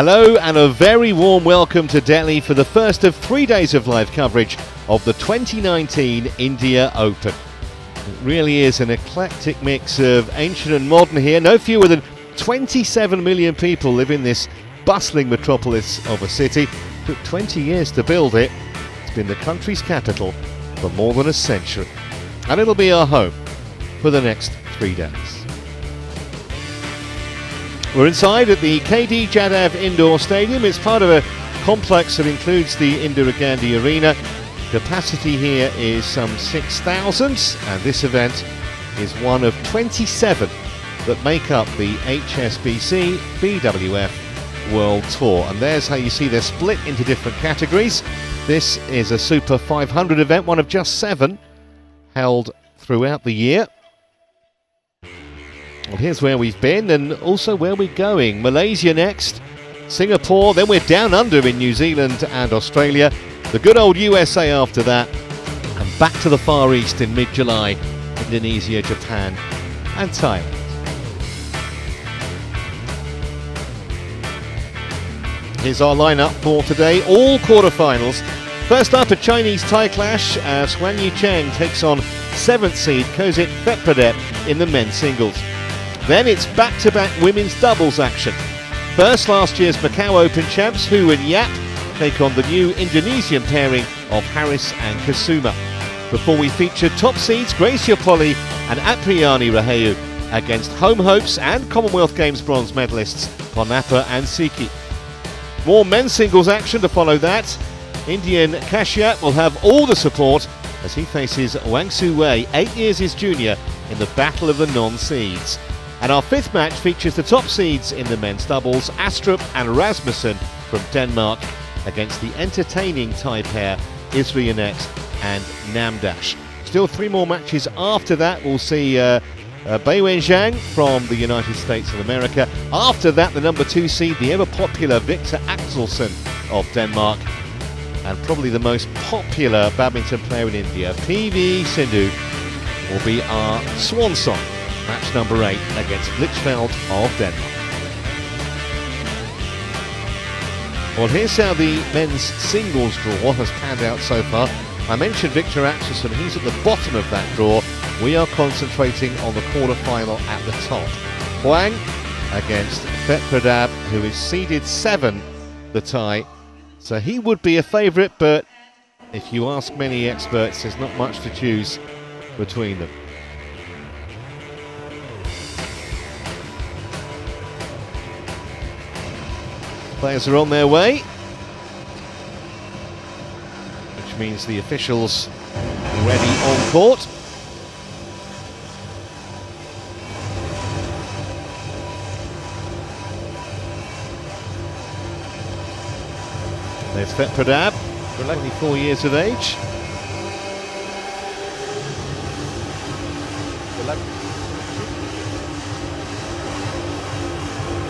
Hello and a very warm welcome to Delhi for the first of 3 days of live coverage of the 2019 India Open. It really is an eclectic mix of ancient and modern here. No fewer than 27 million people live in this bustling metropolis of a city. It took 20 years to build it. It's been the country's capital for more than a century. And it'll be our home for the next 3 days. We're inside at the KD Jadhav Indoor Stadium. It's part of a complex that includes the Indira Gandhi Arena. Capacity here is some 6,000, and this event is one of 27 that make up the HSBC BWF World Tour. And there's how you see they're split into different categories. This is a Super 500 event, one of just 7 held throughout the year. Well, here's where we've been and also where we're going. Malaysia next, Singapore, then we're down under in New Zealand and Australia. The good old USA after that, and back to the Far East in mid-July, Indonesia, Japan and Thailand. Here's our lineup for today, all quarterfinals. First up, a Chinese Thai clash as HUANG Yuxiang takes on 7th seed Khosit PHETPRADAB in the men's singles. Then it's back-to-back women's doubles action. First, last year's Macau Open champs Hu and Yap take on the new Indonesian pairing of Haris and Kusuma. Before we feature top seeds Gracia Polly and Apriyani Rahayu against home hopes and Commonwealth Games bronze medalists Ponappa and Siki. More men's singles action to follow that. Indian Kashyap will have all the support as he faces Wang Suwei, 8 years his junior, in the battle of the non-seeds. And our 5th match features the top seeds in the men's doubles, Astrup and Rasmussen from Denmark, against the entertaining Thai pair Isra Yonex and Namdash. Still 3 more matches after that. We'll see Beiwen Zhang from the United States of America. After that, the number 2 seed, the ever-popular Victor Axelsen of Denmark. And probably the most popular badminton player in India, PV Sindhu, will be our swan song. Match number 8 against Blichfeld of Denmark. Well, here's how the men's singles draw has panned out so far. I mentioned Victor Axelsen, he's at the bottom of that draw. We are concentrating on the quarter-final at the top. HUANG against PHETPRADAB, who is seeded 7, the Thai. So he would be a favourite, but if you ask many experts, there's not much to choose between them. Players are on their way, which means the officials are ready on court. There's PHETPRADAB, 24 years of age.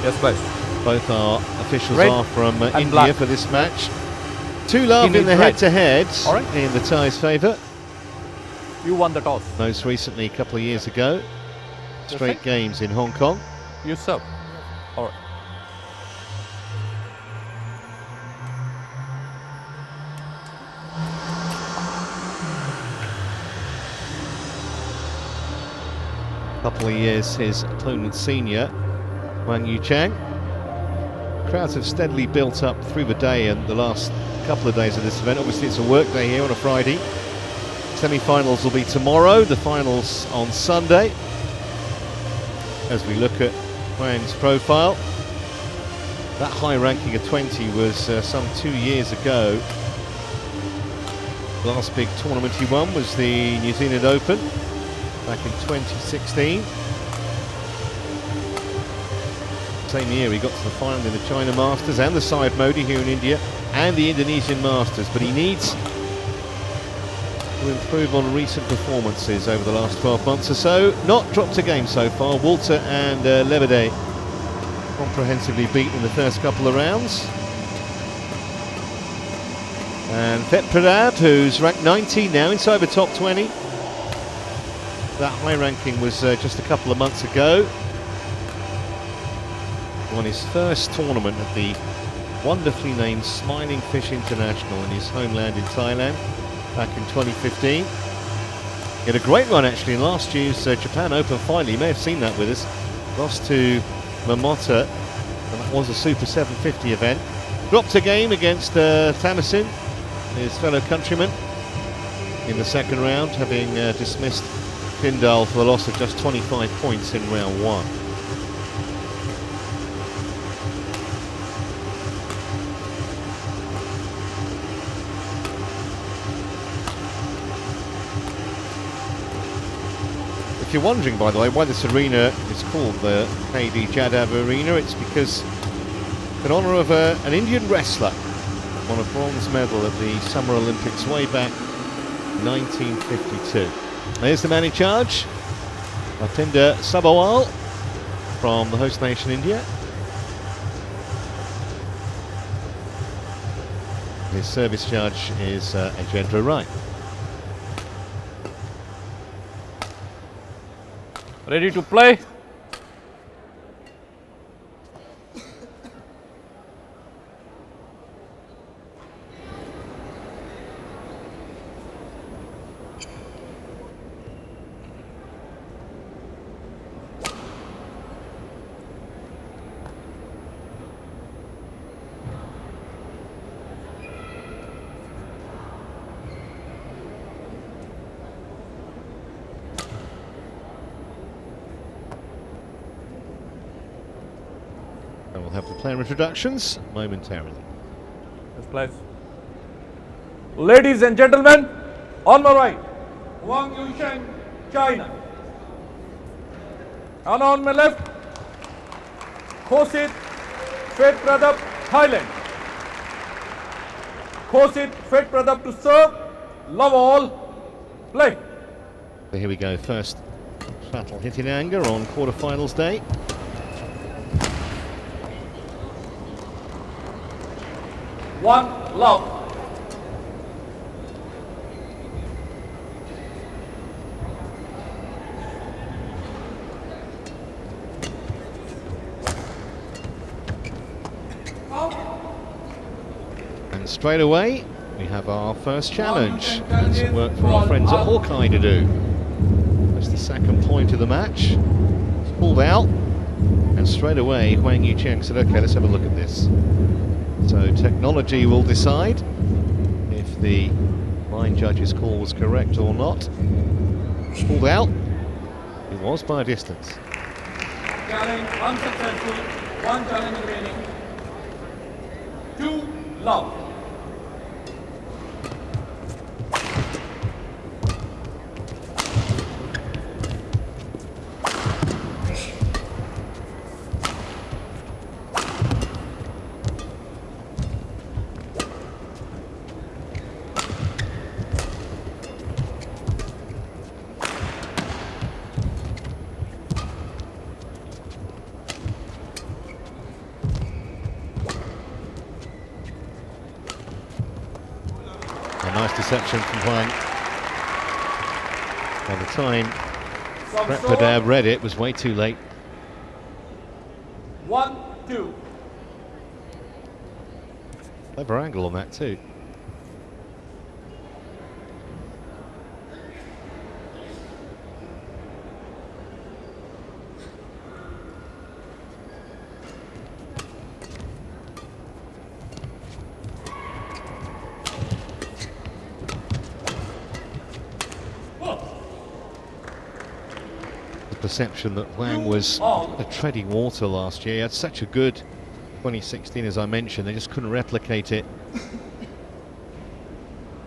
Yes, please. Both our officials Red are from India black. for this match. 2 love in the head-to-head in the Thai's favour. You won the toss. Most recently, a couple of years ago. Straight games in Hong Kong. You serve. All right. Couple of years his opponent senior, HUANG Yuxiang. Crowds have steadily built up through the day and the last couple of days of this event. Obviously it's a work day here on a Friday. Semi-finals will be tomorrow, the finals on Sunday. As we look at HUANG's profile, that high ranking of 20 was some 2 years ago. The last big tournament he won was the New Zealand Open back in 2016. Same year he got to the final in the China Masters and the Side Modi here in India and the Indonesian Masters, but he needs to improve on recent performances over the last 12 months or so. Not dropped a game so far. Walter and Lebede comprehensively beaten in the first couple of rounds. And PHETPRADAB, who's ranked 19 now, inside the top 20. That high ranking was just a couple of months ago. won his first tournament at the wonderfully named Smiling Fish International in his homeland in Thailand back in 2015. He had a great run actually in last year's Japan Open final. You may have seen that with us. Lost to Momota, and that was a Super 750 event. Dropped a game against Tamasin, his fellow countryman, in the second round, having dismissed Pindal for a loss of just 25 points in round one. If you're wondering, by the way, why this arena is called the KD Jadhav Arena, it's because in honour of an Indian wrestler won a bronze medal at the Summer Olympics way back 1952. There's the man in charge, Bhapinder Sabharwal from the host nation India. His service judge is Ajendra Rai. Ready to play? And we'll have the player introductions momentarily. Yes, please. Ladies and gentlemen, on my right, HUANG Yuxiang, China. And on my left, Khosit PHETPRADAB, Thailand. Khosit PHETPRADAB to serve, love all, play. So here we go, first shuttle hitting anger on quarterfinals day. One love. And straight away, we have our first challenge. And some work for our friends at Hawkeye to do. That's the second point of the match. It's pulled out. And straight away, HUANG Yuxiang said, okay, let's have a look at this. So technology will decide if the line judge's call was correct or not. Pulled out. It was by a distance. Challenge unsuccessful, one challenge remaining. 2 love. A nice deception from HUANG. By the time PHETPRADAB read it, was way too late. 1-2. Clever angle on that too. Perception that HUANG was treading water last year. He had such a good 2016, as I mentioned. They just couldn't replicate it.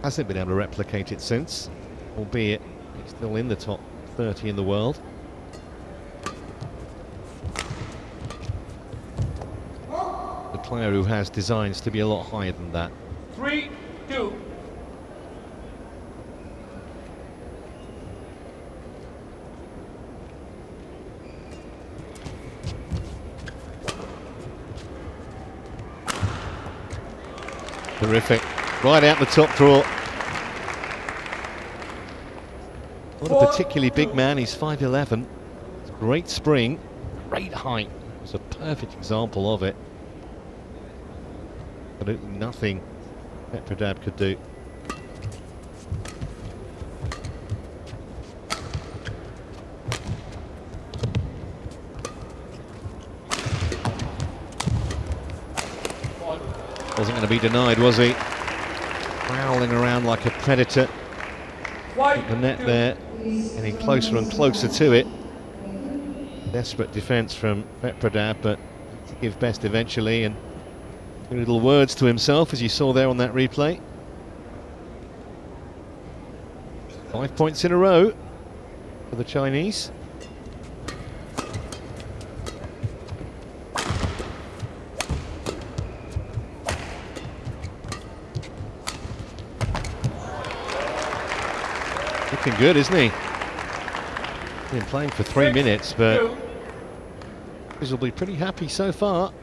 Hasn't been able to replicate it since, albeit he's still in the top 30 in the world. The player who has designs to be a lot higher than that. 3-2. Terrific. Right out the top draw. Not a particularly big man, he's 5'11". Great spring, great height. It's a perfect example of it. Absolutely nothing PHETPRADAB could do. Wasn't going to be denied, was he? Prowling around like a predator. The net there, getting closer and closer to it. Desperate defence from PHETPRADAB, but to give best eventually, and little words to himself, as you saw there on that replay. 5 points in a row for the Chinese. Looking good, isn't he? Been playing for 3 minutes, but he'll be pretty happy so far.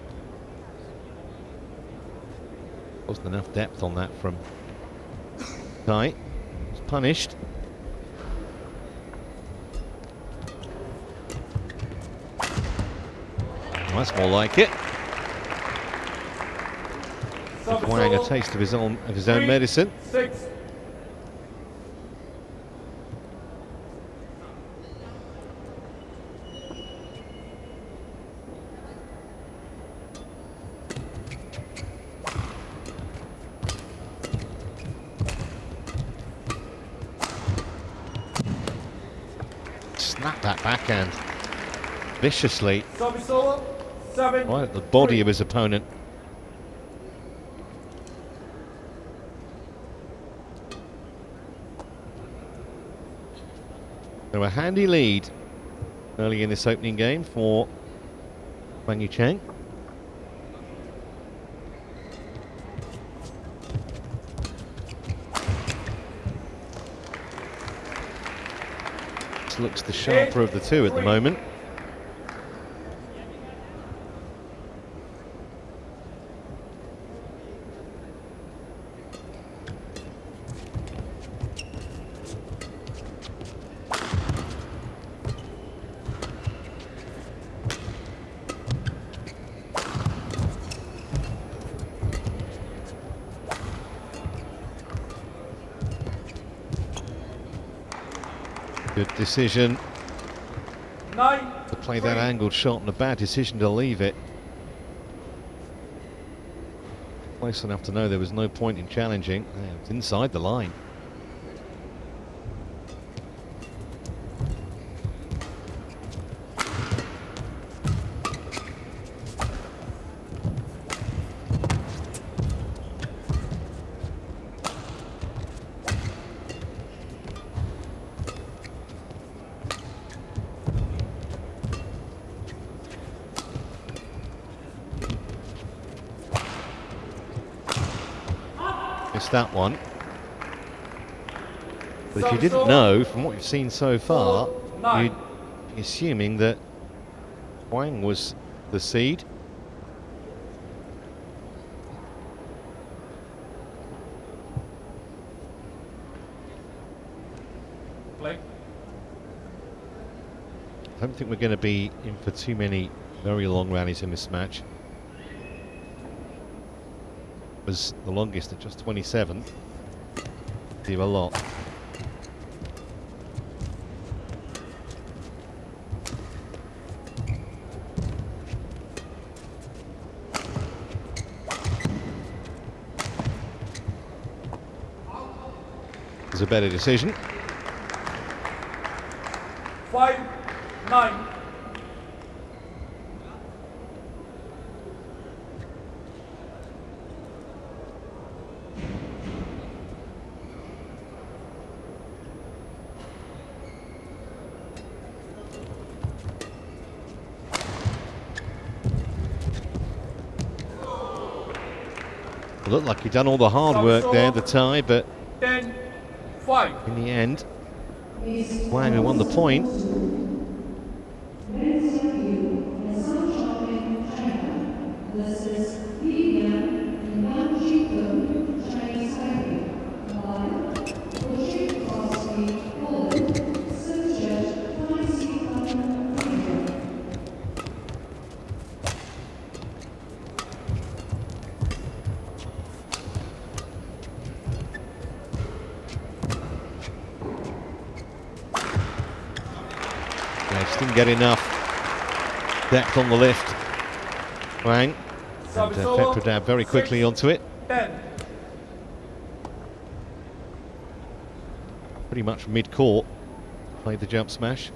Wasn't enough depth on that from Tai. Was punished. Oh, that's more like it. Wang a taste of his own medicine. 6. Snap that backhand viciously Seven, right at the body of his opponent. So a handy lead early in this opening game for HUANG Yuxiang. Looks the sharper of the two at the moment. Good decision 9 to play that angled shot, and a bad decision to leave it. Close enough to know there was no point in challenging. Yeah, it was inside the line. Missed that one. But if you didn't know, from what you've seen so far, you'd be assuming that Wang was the seed. Play. I don't think we're going to be in for too many very long rallies in this match. Was the longest at just 27. Do a lot. It's a better decision. 5-9. Looked like he'd done all the hard work there, the tie, but 10-5. in the end, Wang who won the point. Just didn't get enough depth on the lift. Huang and PHETPRADAB very quickly onto it. 10. Pretty much mid-court, played the jump smash.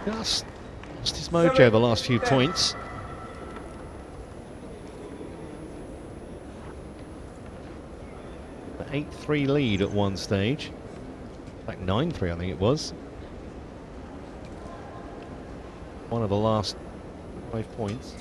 Just lost his mojo the last few points. An 8-3 lead at one stage. In fact, 9-3 I think it was. One of the last 5 points.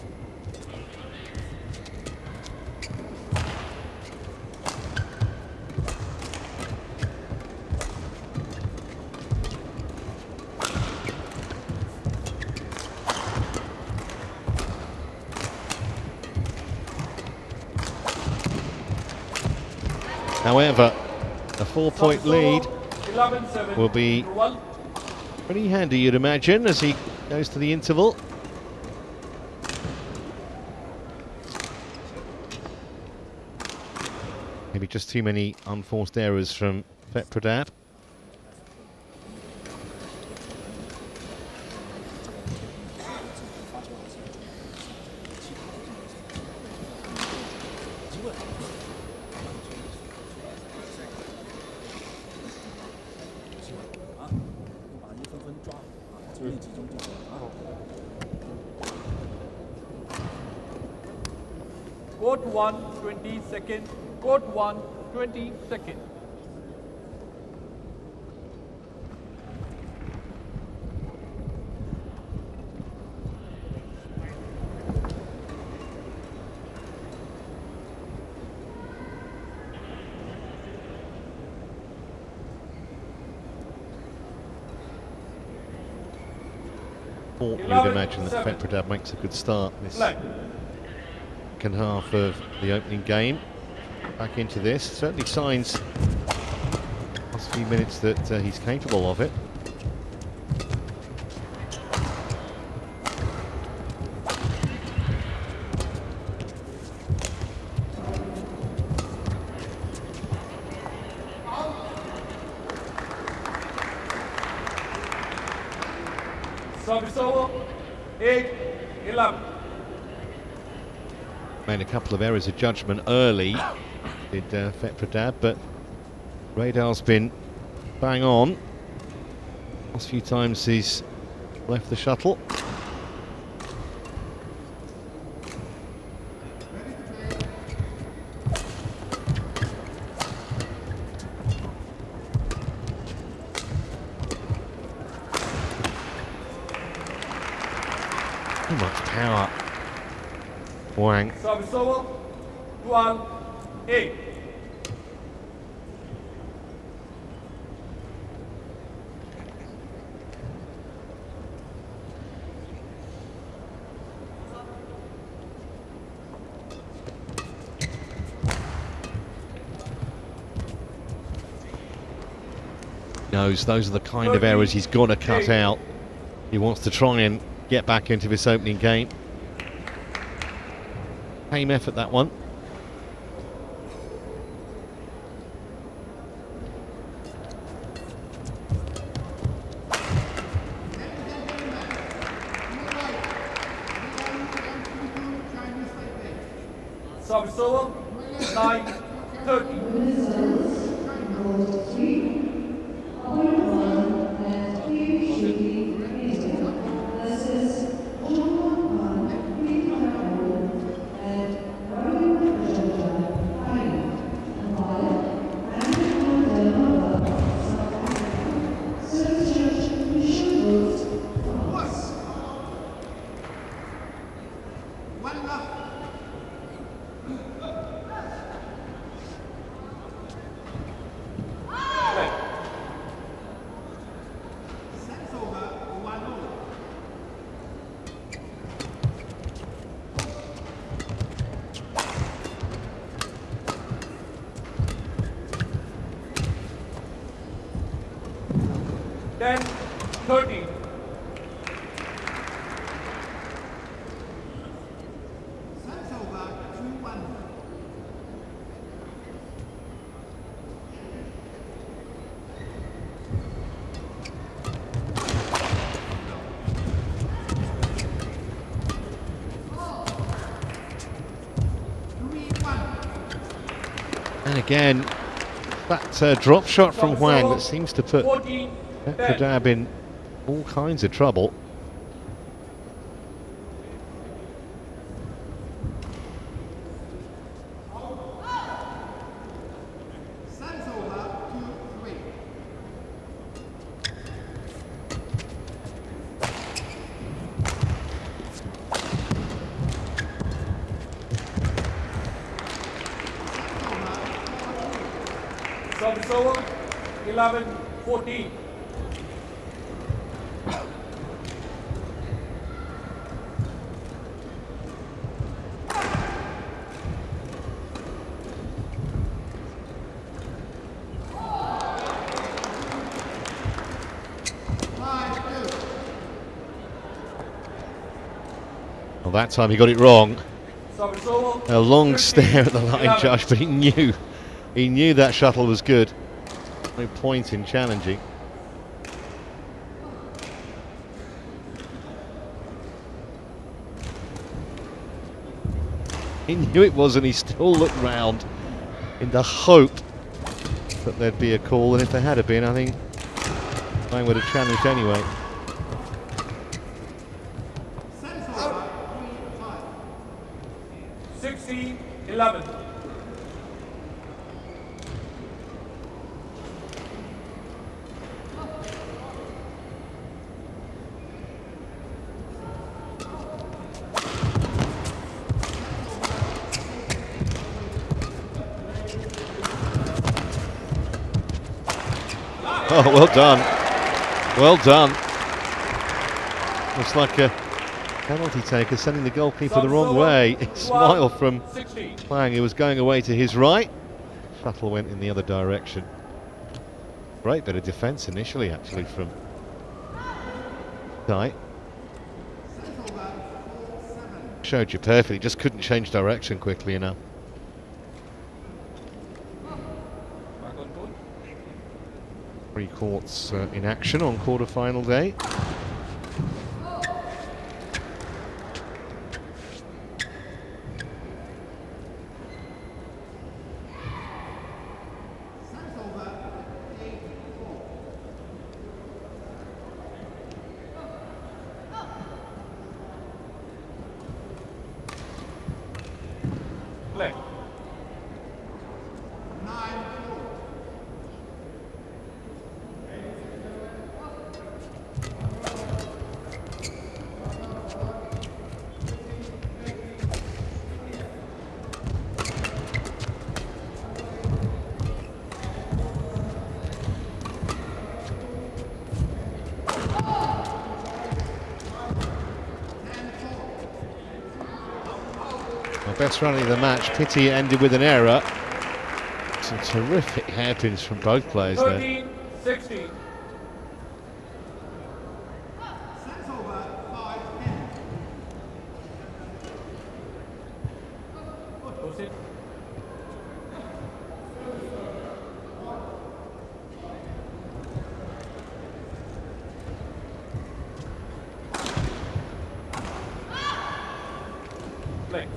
However, a 4-point lead will be pretty handy, you'd imagine, as he goes to the interval. Maybe just too many unforced errors from PHETPRADAB. Court 1, 20 seconds. Court 1, 20 seconds. You'd imagine that PHETPRADAB makes a good start this second half of the opening game. Back into this, certainly signs last few minutes that he's capable of it. Service over, 8-11. Made a couple of errors of judgment early, did PHETPRADAB, but radar's been bang on. Last few times he's left the shuttle. Too much power. Huang. Service over, 12-8. Knows those are the kind of errors he's got to cut out. He wants to try and get back into this opening game. Same effort, that one. Service over, 9-30. 10-13. And again, that drop shot from Huang that seems to put PHETPRADAB in all kinds of trouble. Service over, 11-14. Well, that time he got it wrong. Service over, A long stare at the line 11. judge, but he knew that shuttle was good. No point in challenging. He knew it was, and he still looked round in the hope that there'd be a call, and if there had been, I think I would have challenged anyway. Sixteen, 11. Oh, well done. Well done. Looks like a penalty taker sending the goalkeeper the wrong way. Smile from Huang, who was going away to his right. Shuttle went in the other direction. Great bit of defence initially, actually, from Dai. Showed you perfectly, just couldn't change direction quickly enough. Three courts in action on quarter-final day. Play. Best rally of the match. Pity it ended with an error. Some terrific hairpins from both players there. 13-16. Khosit. Play.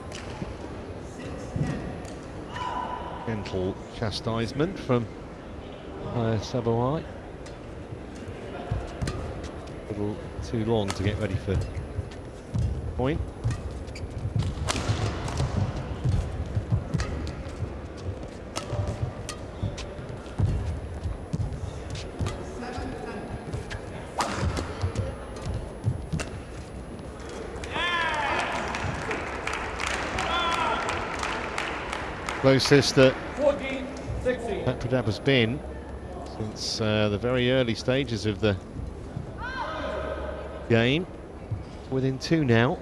Gentle chastisement from Sabawai. A little too long to get ready for point. Closest that PHETPRADAB has been since the very early stages of the game. Within two now.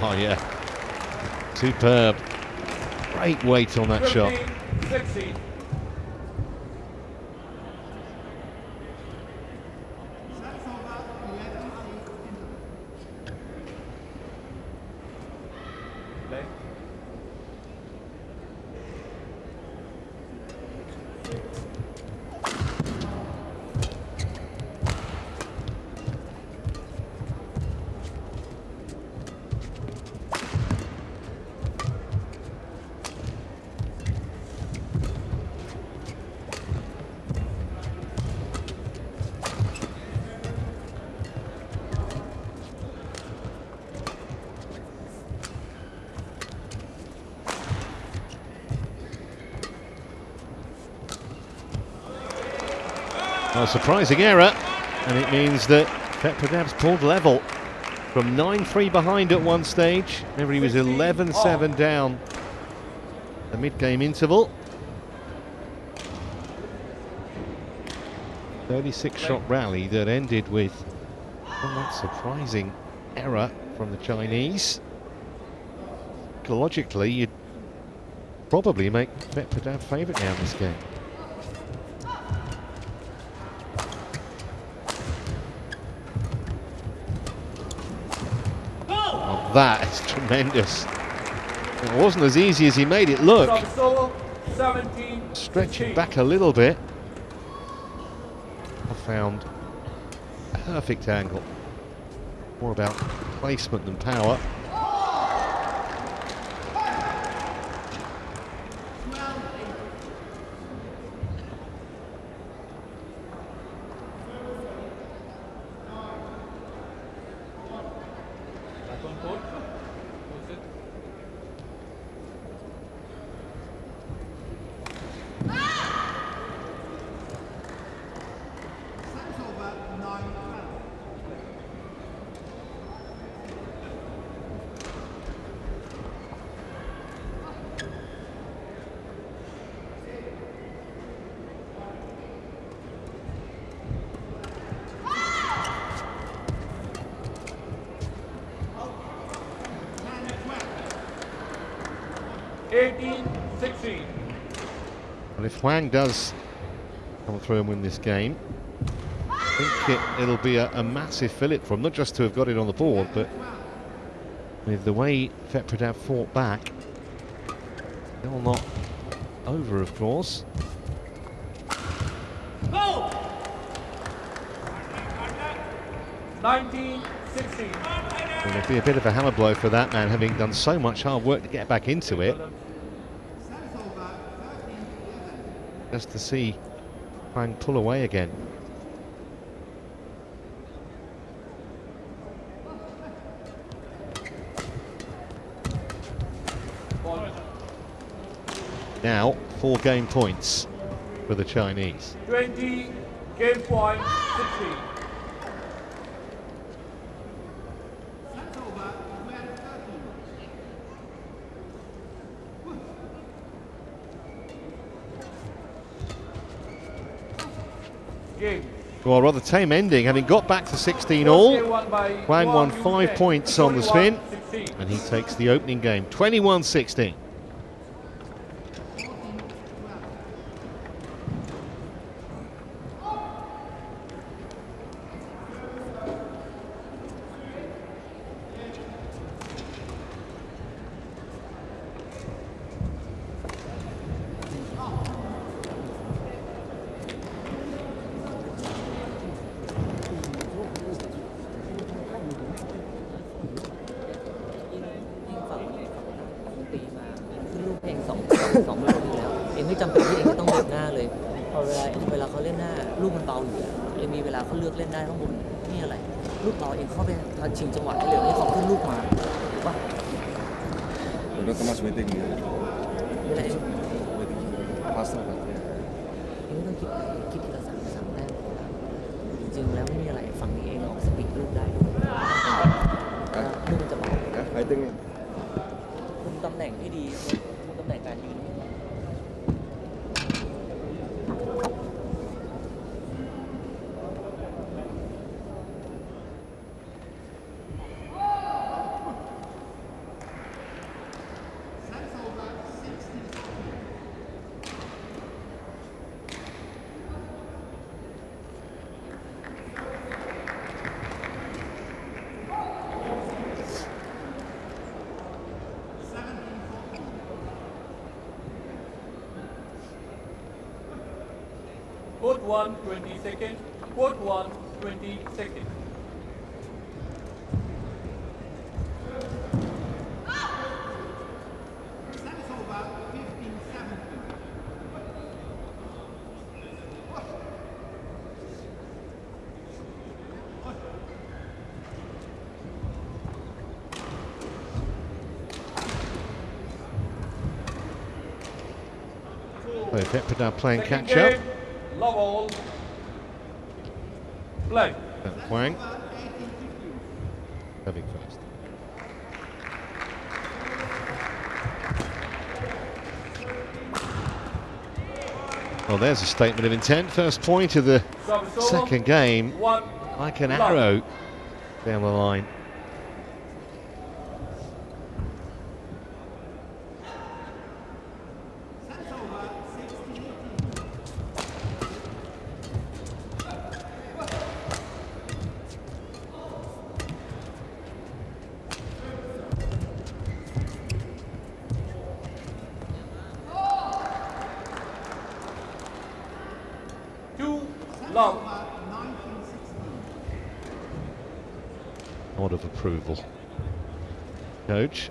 Oh yeah, superb. Great weight on that shot. 15-16. A surprising error, and it means that PHETPRADAB's pulled level from 9-3 behind at one stage. Remember, he was 11-7 down the mid-game interval. 36-shot rally that ended with a somewhat surprising error from the Chinese. Logically, you'd probably make PHETPRADAB favourite now in this game. That is tremendous. It wasn't as easy as he made it look. Stretching back a little bit. I found a perfect angle. More about placement than power. Well, if Huang does come through and win this game, I think it'll be a massive fillip for him, not just to have got it on the board, but with the way PHETPRADAB fought back. Still not over, of course. Go! 19-16. It'll be a bit of a hammer blow for that man, having done so much hard work to get back into it. Just to see Huang pull away again. Now, 4 game points for the Chinese. 20 game point 16. Well, rather tame ending, having got back to 16 all. Huang won 5 points on the spin, and he takes the opening game, 21-16. Court 1, 20 seconds. Court 1, 20 seconds. So PHETPRADAB playing Second catch up. game, love all. Play. HUANG serving first. Well, there's a statement of intent. First point of the second game, like an arrow down the line. Love. Nod of approval. Coach.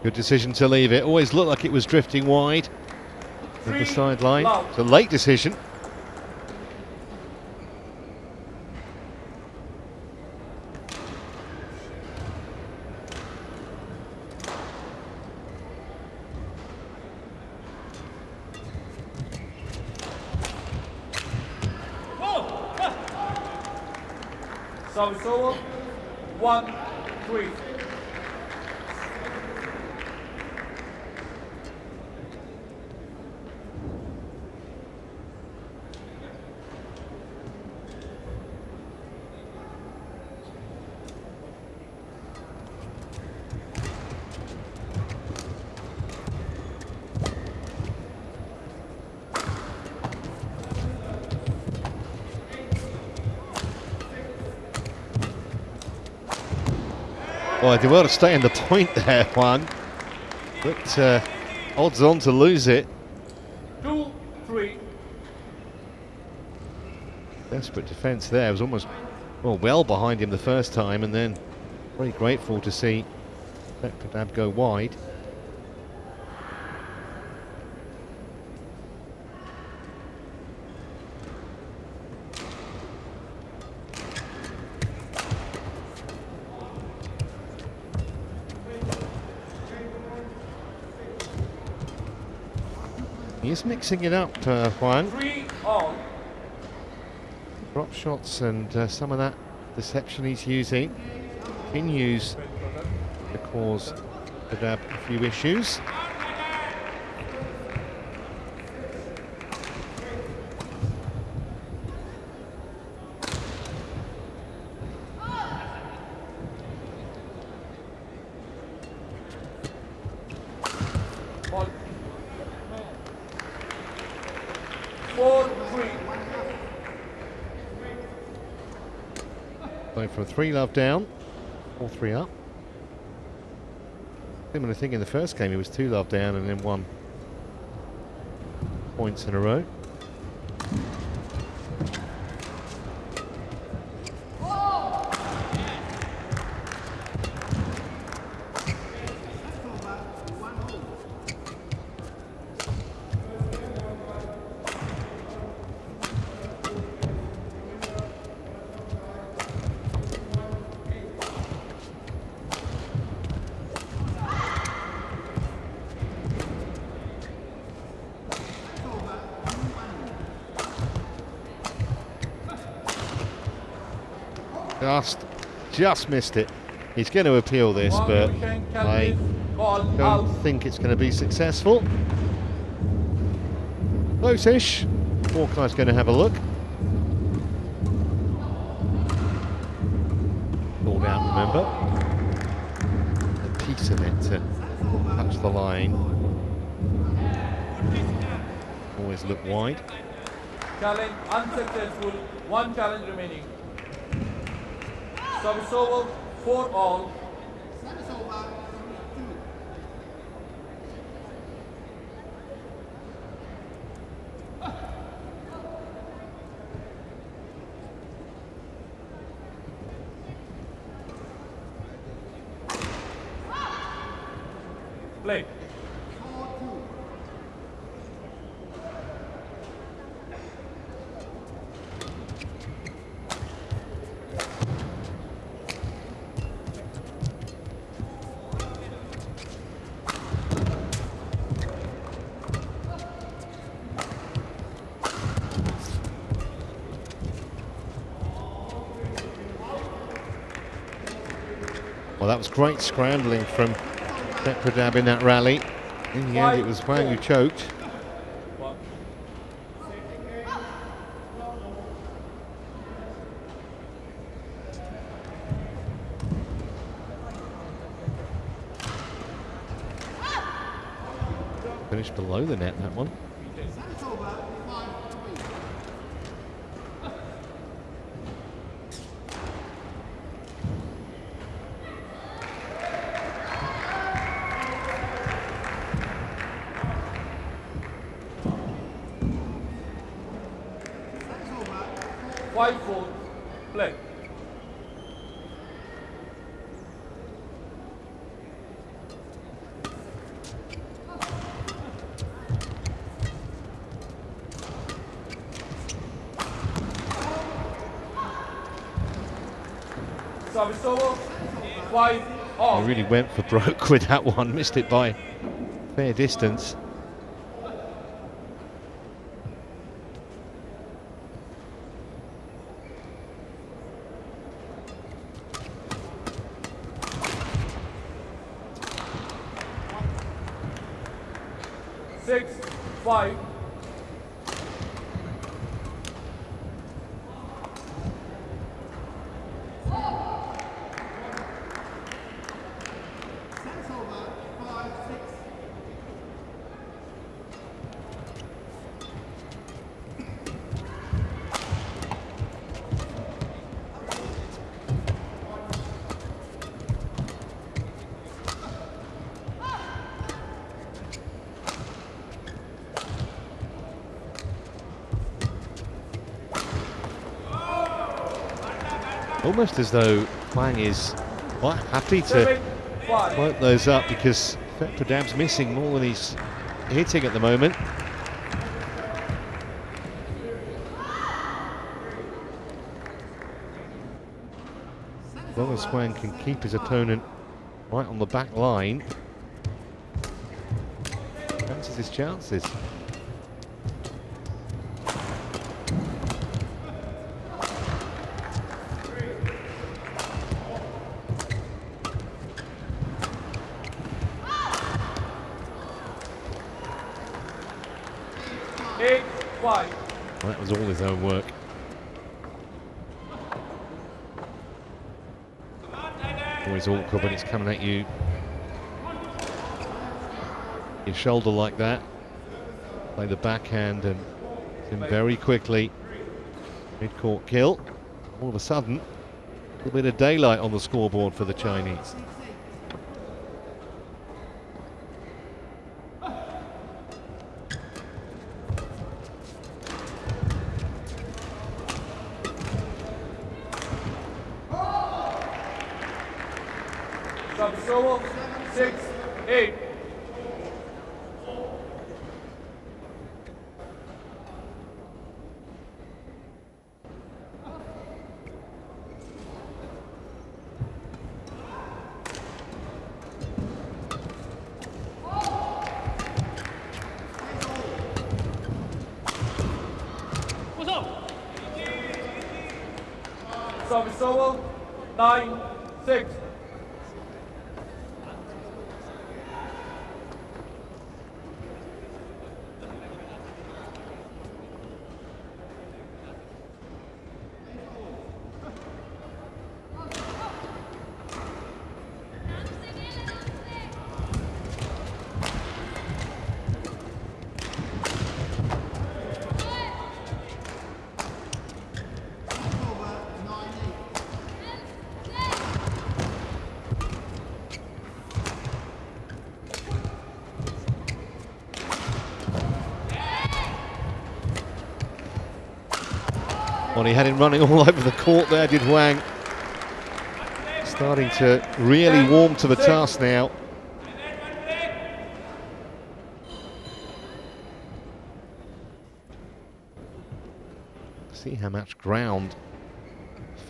Good decision to leave it. Always looked like it was drifting wide at the sideline. It's a late decision. Service over. 1-3. Well, they did well to stay in the point there, Juan. But odds on to lose it. 2-3. Desperate defence there. It was almost well behind him the first time, and then very grateful to see PHETPRADAB go wide. He's mixing it up, Juan. 3 all. Drop shots and some of that deception he's using continues to cause PHETPRADAB a few issues. Ball. 4-3. So from 3-love down, 4-3 up. Similar thing in the first game, he was 2-love down and then won points in a row. Just missed it. He's going to appeal this, but I Ball Don't out. think it's going to be successful. Close-ish. Hawkeye's going to have a look. Called out, remember. A piece of it to touch the line. Always look wide. Challenge unsuccessful. One challenge remaining. Service over. 4 all. Play. Well, that was great scrambling from PHETPRADAB in that rally. In the end, it was Huang who choked. Finished below the net, that one. Five, 4, play. Service over. 5 all. He really went for broke with that one, missed it by a fair distance. Six, 5. Almost as though Huang is quite happy to work those up, because PHETPRADAB's missing more than he's hitting at the moment. As long as Huang can keep his opponent right on the back line, fancies his chances. Well, that was all his own work. Always awkward when it's coming at you, your shoulder like that. Play the backhand and in very quickly. Mid-court kill. All of a sudden, a little bit of daylight on the scoreboard for the Chinese. Sub-server, 6, 8. What's up? Sub-server, 9, 6. Well, he had him running all over the court there, did Huang. Starting to really warm to the task now. See how much ground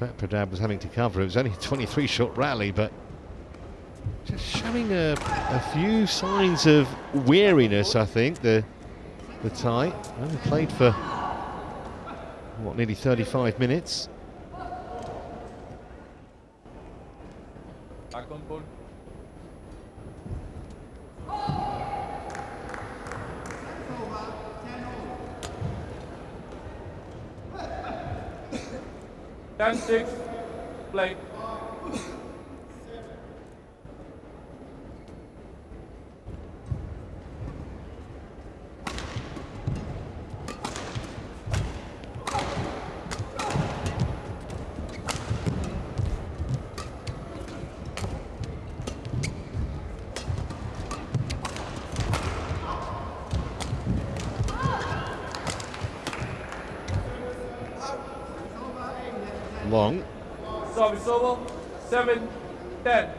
PHETPRADAB was having to cover. It was only a 23-shot rally, but just showing a few signs of weariness, I think, the Thai. Only played for, what, nearly 35 minutes. Back on board. Ten 6, play. Long. Service over. 7-10.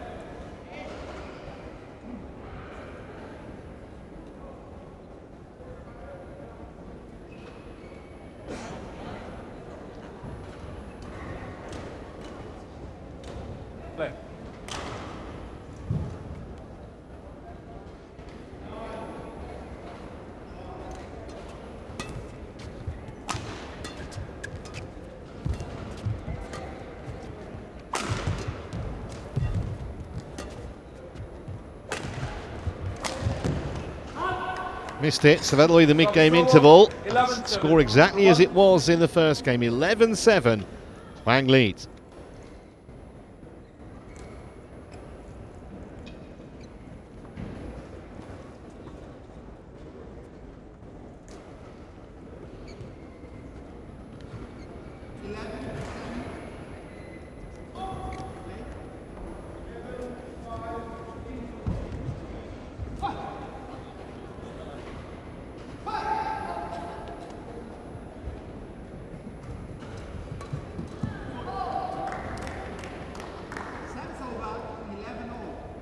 Play. Missed it, so that'll be the mid-game interval. Score exactly as it was in the first game, 11-7. Huang leads.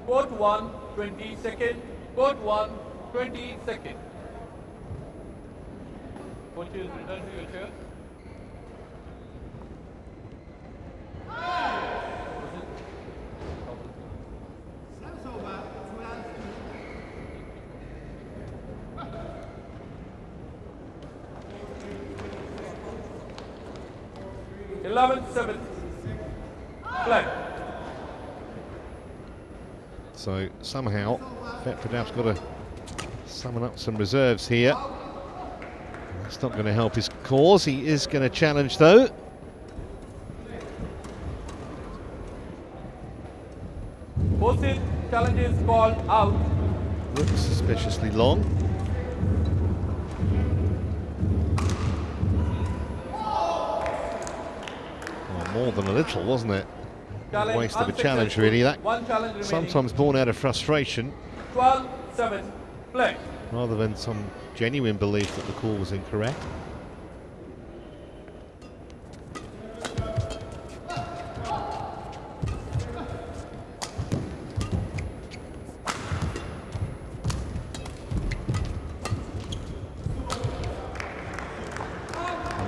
Court 1, 20 seconds. Court 1, 20 seconds. Coach is return to your chair. (11-7). Play. So somehow PHETPRADAB's got to summon up some reserves here. That's not going to help his cause. He is going to challenge though. Khosit challenge is called out. Looks suspiciously long. Oh, more than a little, wasn't it? Challenge Waste of a challenge, really. That sometimes born out of frustration 12-7. Play. rather than some genuine belief that the call was incorrect.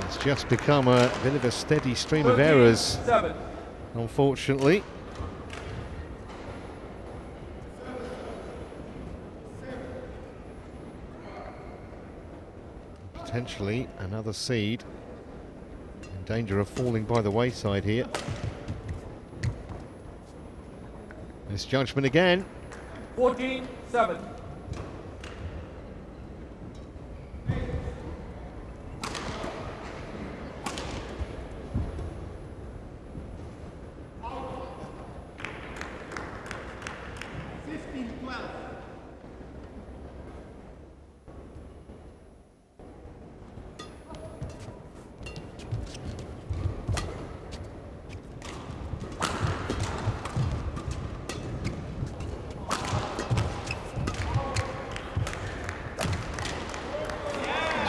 It's just become a bit of a steady stream of errors, unfortunately. Potentially another seed in danger of falling by the wayside here. Misjudgment again. 14-7.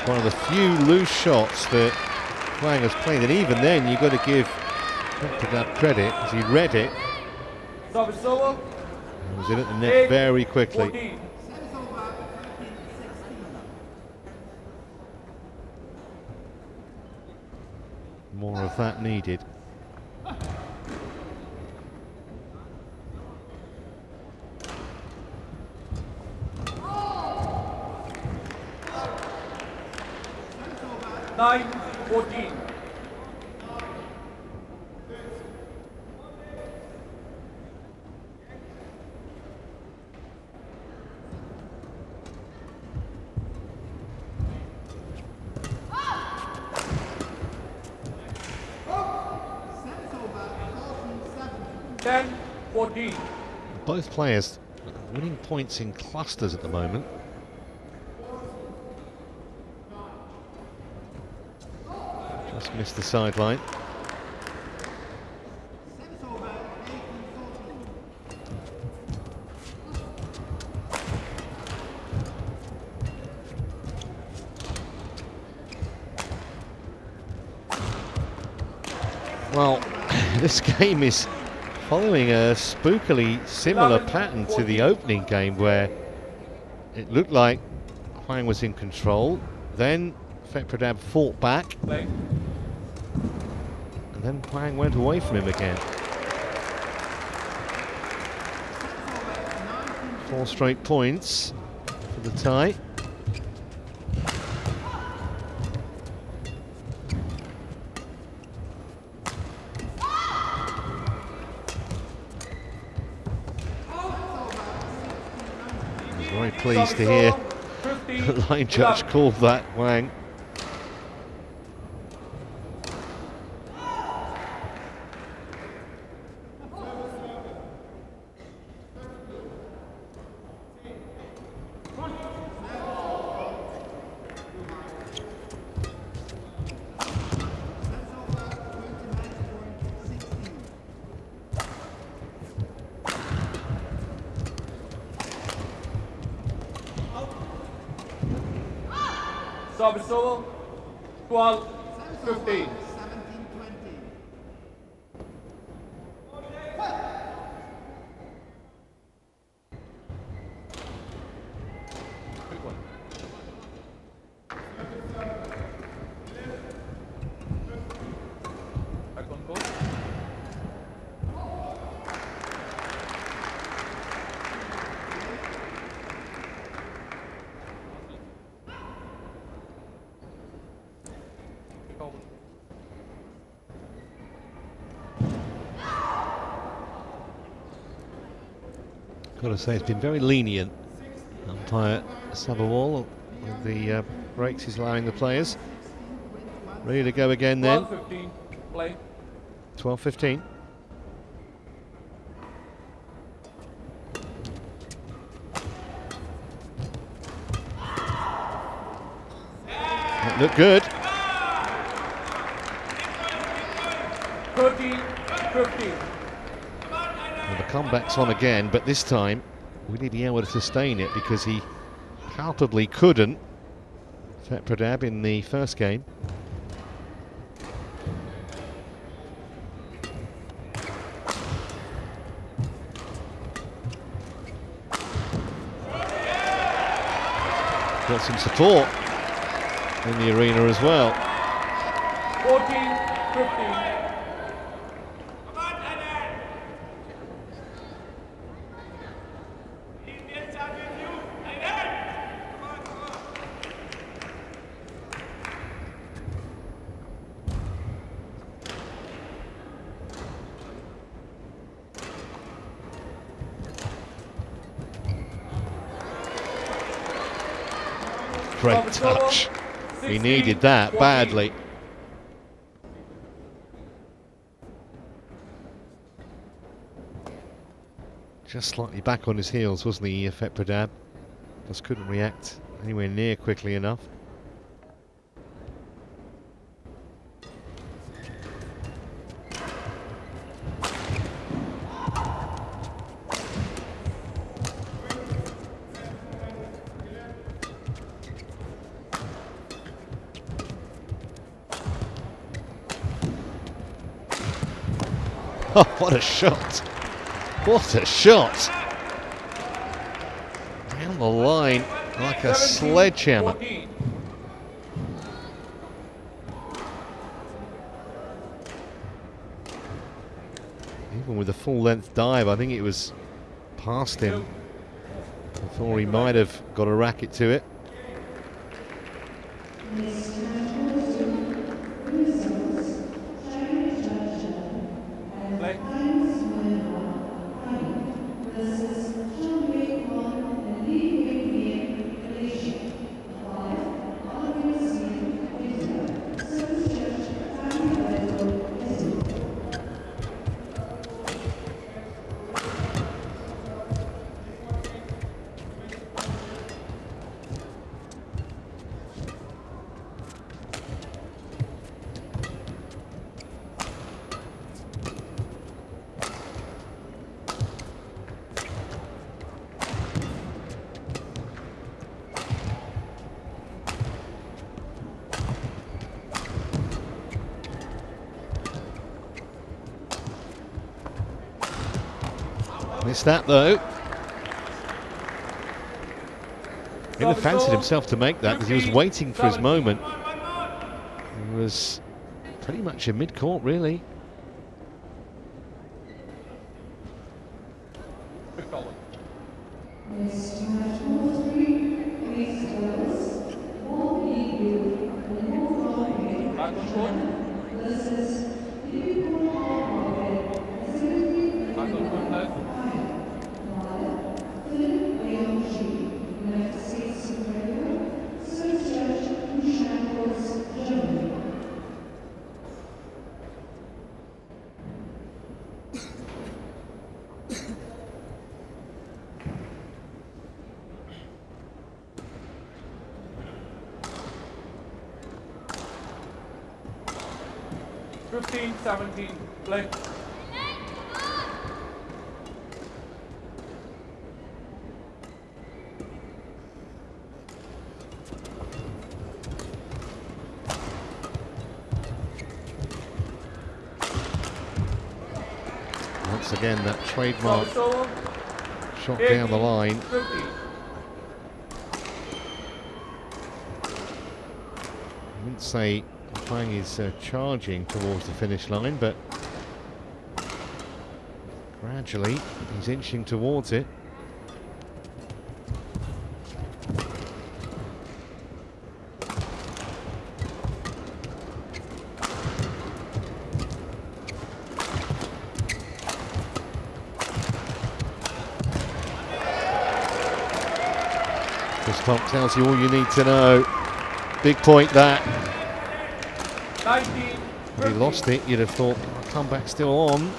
One of the few loose shots that Huang has played, and even then you've got to give FETPRADAB credit, as he read it. Service over. He was in at the net very quickly. 14. More of that needed. Nine, 14. Ten, 14. Both players winning points in clusters at the moment. Just missed the sideline. Well, this game is following a spookily similar pattern to the opening game, where it looked like Huang was in control, then FETPRADAB fought back, Play. and then Huang went away from him again. 4 straight points for the tie. Very pleased to hear the line judge call that Huang. Service over. 12, 15. Back on court. Got to say, it's been very lenient. Umpire Sabawal with the breaks he's allowing the players. Ready to go again then. 12, 15. Play. 12-15. That looked good. 13, 15. Well, the comeback's on again, but this time will he be able to sustain it, because he palpably couldn't, FETPRADAB, in the first game. Got some support in the arena as well. 14, 15. Great touch. He needed that badly. Just slightly back on his heels, wasn't he, FETPRADAB? Just couldn't react anywhere near quickly enough. Oh, what a shot. What a shot. Down the line like a sledgehammer. 14. Even with a full length dive, I think it was past him before he might have got a racket to it. Play. Missed that though. He'd have fancied himself to make that because he was waiting for his moment. He was pretty much in mid-court really. Fifteen, 17, play. Once again, that trademark Over. shot down the line. 15. I wouldn't say Huang is charging towards the finish line, but gradually he's inching towards it. This clock tells you all you need to know. Big point that. 19, If he lost it, you'd have thought comeback still on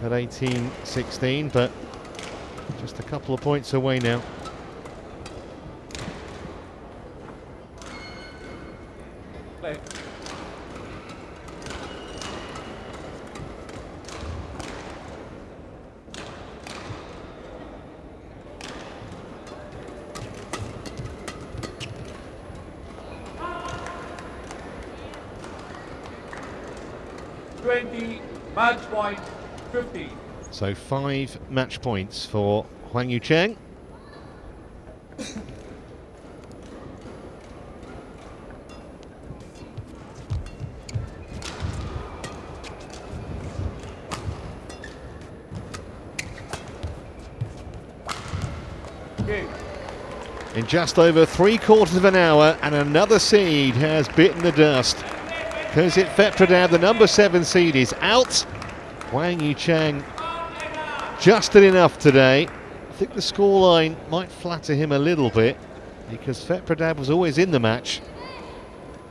at 18-16, but just a couple of points away now. play. Match point 50. So 5 match points for HUANG Yuxiang. In just over 3/4 of an hour, and another seed has bitten the dust. Khosit PHETPRADAB, the number 7 seed, is out. HUANG Yuxiang just did enough today. I think the scoreline might flatter him a little bit because PHETPRADAB was always in the match.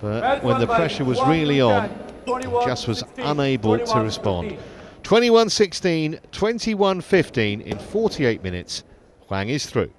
But when the pressure was really on, he just was unable to respond. 21-16, 21-15 in 48 minutes. HUANG is through.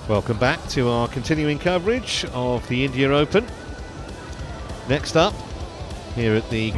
Welcome back to our continuing coverage of the India Open. Next up, here at the